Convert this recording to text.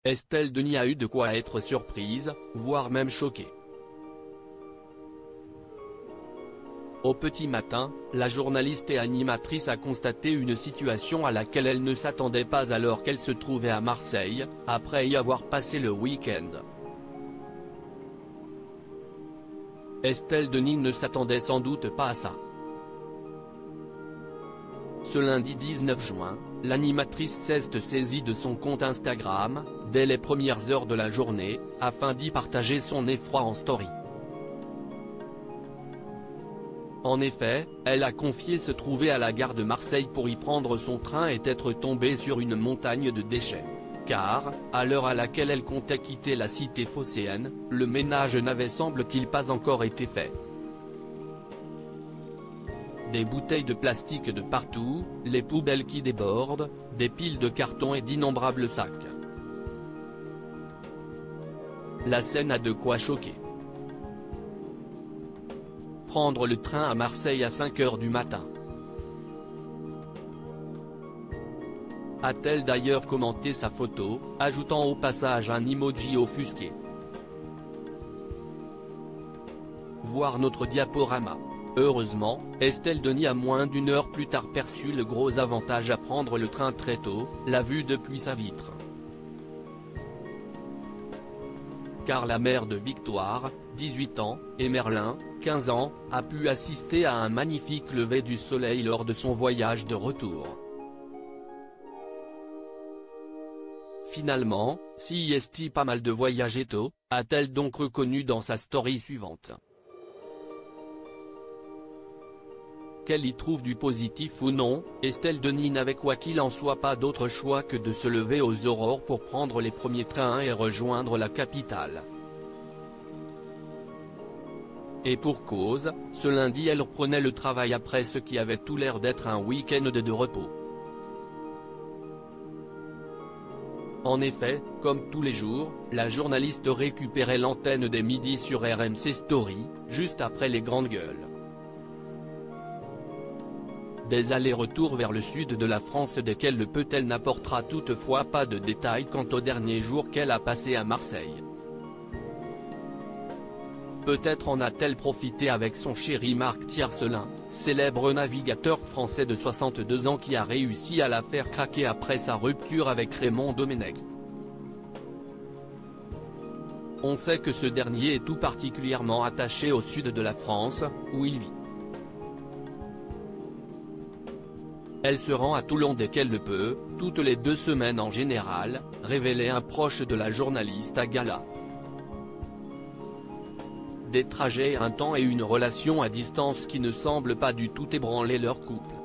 Estelle Denis a eu de quoi être surprise, voire même choquée. Au petit matin, la journaliste et animatrice a constaté une situation à laquelle elle ne s'attendait pas alors qu'elle se trouvait à Marseille, après y avoir passé le week-end. Estelle Denis ne s'attendait sans doute pas à ça. Ce lundi 19 juin, l'animatrice s'est saisie de son compte Instagram, dès les premières heures de la journée, afin d'y partager son effroi en story. En effet, elle a confié se trouver à la gare de Marseille pour y prendre son train et être tombée sur une montagne de déchets. Car, à l'heure à laquelle elle comptait quitter la cité phocéenne, le ménage n'avait semble-t-il pas encore été fait. Des bouteilles de plastique de partout, les poubelles qui débordent, des piles de cartons et d'innombrables sacs. La scène a de quoi choquer. Prendre le train à Marseille à 5 h du matin. A-t-elle d'ailleurs commenté sa photo, ajoutant au passage un emoji offusqué. Voir notre diaporama. Heureusement, Estelle Denis a moins d'une heure plus tard perçu le gros avantage à prendre le train très tôt, la vue depuis sa vitre. Car la mère de Victoire, 18 ans, et Merlin, 15 ans, a pu assister à un magnifique lever du soleil lors de son voyage de retour. Finalement, si est pas mal de voyager tôt, a-t-elle donc reconnu dans sa story suivante. Qu'elle y trouve du positif ou non, Estelle Denis n'avait quoi qu'il en soit pas d'autre choix que de se lever aux aurores pour prendre les premiers trains et rejoindre la capitale. Et pour cause, ce lundi elle reprenait le travail après ce qui avait tout l'air d'être un week-end de repos. En effet, comme tous les jours, la journaliste récupérait l'antenne des midis sur RMC Story, juste après les grandes gueules. Des allers-retours vers le sud de la France desquels le peut-elle n'apportera toutefois pas de détails quant au dernier jour qu'elle a passé à Marseille. Peut-être en a-t-elle profité avec son chéri Marc Tiercelin, célèbre navigateur français de 62 ans qui a réussi à la faire craquer après sa rupture avec Raymond Domenech. On sait que ce dernier est tout particulièrement attaché au sud de la France, où il vit. Elle se rend à Toulon dès qu'elle le peut, toutes les 2 semaines en général, révélait un proche de la journaliste à Gala. Des trajets, un temps et une relation à distance qui ne semblent pas du tout ébranler leur couple.